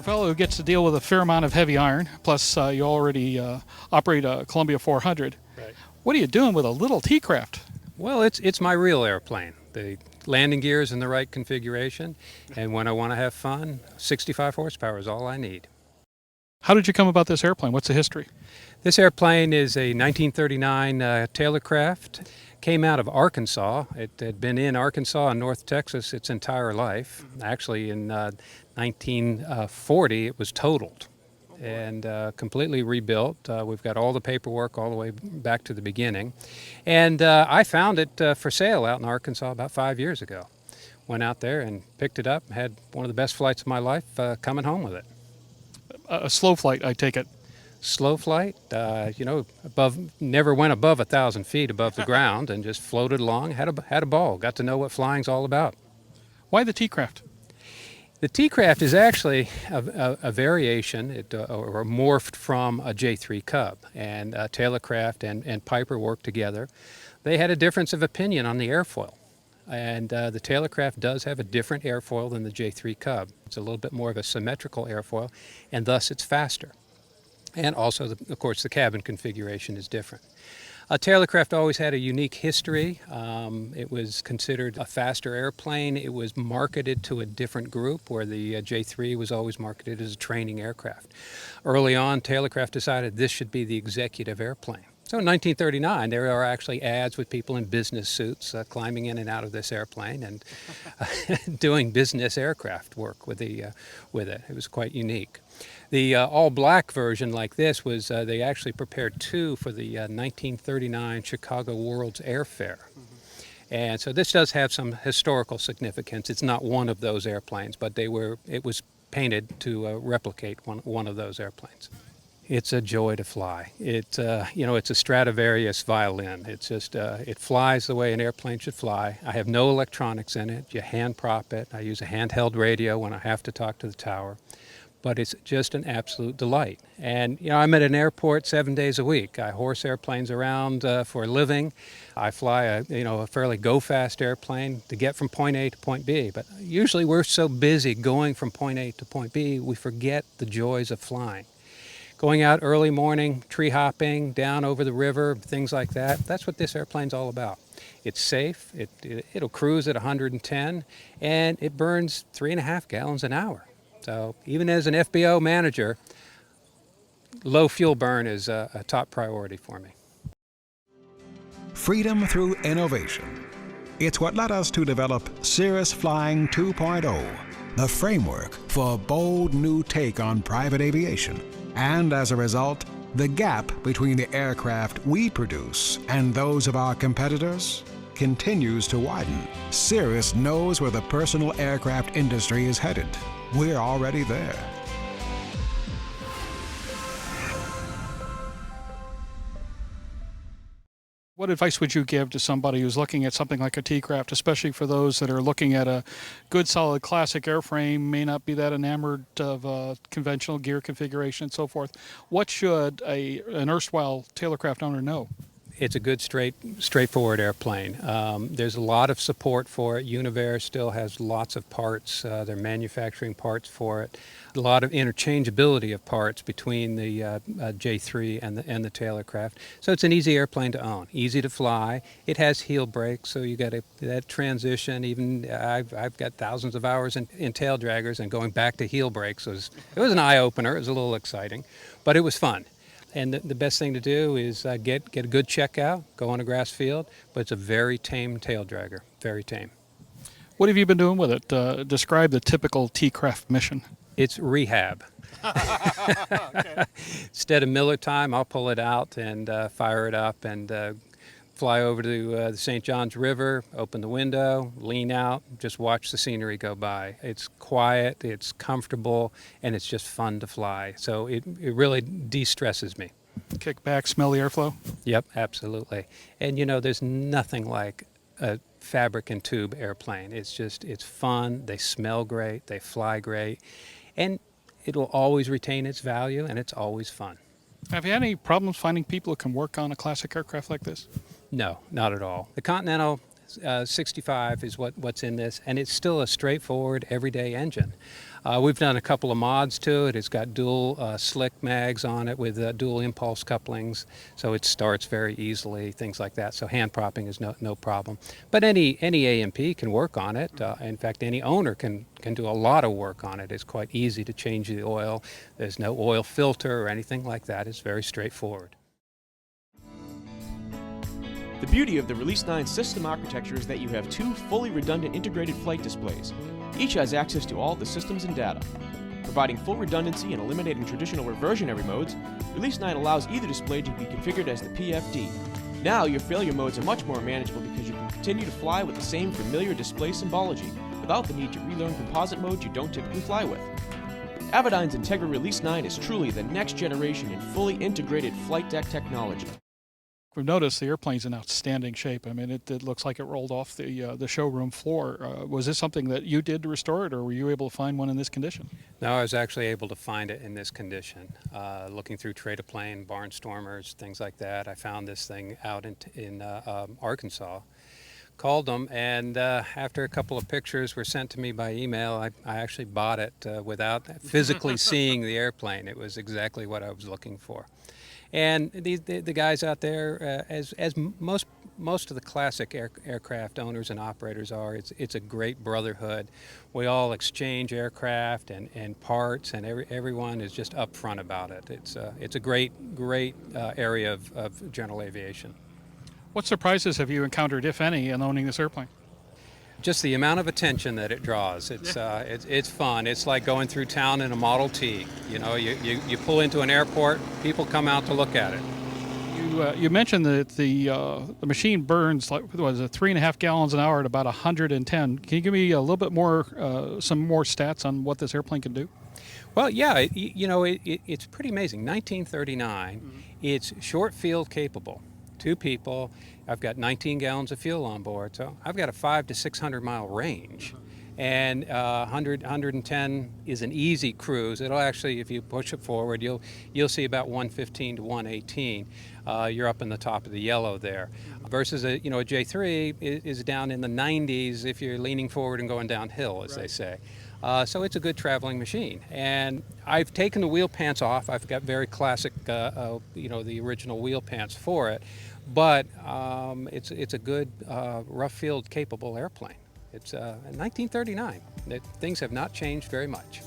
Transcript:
fellow who gets to deal with a fair amount of heavy iron, plus you already operate a Columbia 400. Right. What are you doing with a little T-craft? Well, it's my real airplane. The landing gear is in the right configuration, and when I want to have fun, 65 horsepower is all I need. How did you come about this airplane? What's the history? This airplane is a 1939 Taylorcraft. Came out of Arkansas. It had been in Arkansas and North Texas its entire life. Actually, in 1940, it was totaled and completely rebuilt. We've got all the paperwork all the way back to the beginning. And I found it for sale out in Arkansas about 5 years ago. Went out there and picked it up, had one of the best flights of my life coming home with it. A slow flight, I take it. Slow flight, never went above 1,000 feet above the ground and just floated along, had a ball, got to know what flying's all about. Why the T-craft? The T-craft is actually a variation, or morphed from a J3 Cub, and Taylorcraft and Piper worked together. They had a difference of opinion on the airfoil, and the Taylorcraft does have a different airfoil than the J3 Cub. It's a little bit more of a symmetrical airfoil, and thus it's faster. And also, of course, the cabin configuration is different. Taylorcraft always had a unique history. It was considered a faster airplane. It was marketed to a different group, where the J3 was always marketed as a training aircraft. Early on, Taylorcraft decided this should be the executive airplane. So in 1939, there are actually ads with people in business suits climbing in and out of this airplane and doing business aircraft work with it. It was quite unique. The all-black version like this was, they actually prepared two for the 1939 Chicago World's Air Fair. And so this does have some historical significance. It's not one of those airplanes, but it was painted to replicate one of those airplanes. It's a joy to fly. It's a Stradivarius violin. It's just, it flies the way an airplane should fly. I have no electronics in it. You hand prop it. I use a handheld radio when I have to talk to the tower. But it's just an absolute delight. And I'm at an airport 7 days a week. I horse airplanes around for a living. I fly a fairly go-fast airplane to get from point A to point B. But usually we're so busy going from point A to point B, we forget the joys of flying. Going out early morning, tree hopping, down over the river, things like that, that's what this airplane's all about. It's safe, it'll cruise at 110, and it burns 3.5 gallons an hour. So even as an FBO manager, low fuel burn is a top priority for me. Freedom through innovation. It's what led us to develop Cirrus Flying 2.0, the framework for a bold new take on private aviation. And as a result, the gap between the aircraft we produce and those of our competitors continues to widen. Cirrus knows where the personal aircraft industry is headed. We're already there. What advice would you give to somebody who's looking at something like a T-craft, especially for those that are looking at a good, solid, classic airframe, may not be that enamored of conventional gear configuration and so forth? What should an erstwhile Taylorcraft owner know? It's a good, straightforward airplane. There's a lot of support for it. Univair still has lots of parts. They're manufacturing parts for it. A lot of interchangeability of parts between the J3 and the Taylorcraft. So it's an easy airplane to own, easy to fly. It has heel brakes, so you got that transition. Even I've got thousands of hours in tail draggers, and going back to heel brakes it was an eye opener. It was a little exciting, but it was fun. And the best thing to do is get a good checkout, go on a grass field, but it's a very tame tail dragger, very tame. What have you been doing with it? Describe the typical T-craft mission. It's rehab. Okay. Instead of Miller time, I'll pull it out and fire it up and fly over to the St. Johns River, open the window, lean out, just watch the scenery go by. It's quiet, it's comfortable, and it's just fun to fly. So it really de-stresses me. Kick back, smell the airflow? Yep, absolutely. And there's nothing like a fabric and tube airplane. It's fun, they smell great, they fly great, and it will always retain its value, and it's always fun. Have you had any problems finding people who can work on a classic aircraft like this? No, not at all. The Continental 65 is what's in this, and it's still a straightforward everyday engine. We've done a couple of mods to it. It's got dual slick mags on it with dual impulse couplings, so it starts very easily, things like that. So hand propping is no problem. But any AMP can work on it. In fact, any owner can do a lot of work on it. It's quite easy to change the oil. There's no oil filter or anything like that. It's very straightforward. The beauty of the Release 9 system architecture is that you have two fully redundant integrated flight displays. Each has access to all the systems and data. Providing full redundancy and eliminating traditional reversionary modes, Release 9 allows either display to be configured as the PFD. Now your failure modes are much more manageable because you can continue to fly with the same familiar display symbology without the need to relearn composite modes you don't typically fly with. Avidyne's Integra Release 9 is truly the next generation in fully integrated flight deck technology. We've noticed the airplane's in outstanding shape. I mean, it looks like it rolled off the showroom floor. Was this something that you did to restore it, or were you able to find one in this condition? No, I was actually able to find it in this condition. Looking through Trade-A-Plane, Barnstormers, things like that, I found this thing out in Arkansas. Called them, and after a couple of pictures were sent to me by email, I actually bought it without physically seeing the airplane. It was exactly what I was looking for. And the guys out there, as most of the classic aircraft owners and operators are, it's a great brotherhood. We all exchange aircraft and parts, and everyone is just upfront about it. It's a great area of general aviation. What surprises have you encountered, if any, in owning this airplane? Just the amount of attention that it draws. It's fun. It's like going through town in a Model T. You know, you pull into an airport, people come out to look at it. You mentioned that the machine burns, like, what was it, 3.5 gallons an hour at about 110. Can you give me a little bit more, some more stats on what this airplane can do? Well, yeah, it's pretty amazing. 1939, it's short field capable. 2 people. I've got 19 gallons of fuel on board, so I've got a 500 to 600 mile range. And 110 is an easy cruise. It'll actually, if you push it forward, you'll see about 115 to 118. You're up in the top of the yellow there. Versus a J3 is down in the 90s if you're leaning forward and going downhill, as they say. So it's a good traveling machine. And I've taken the wheel pants off. I've got very classic, the original wheel pants for it. But it's a good rough field capable airplane. It's 1939. Things have not changed very much.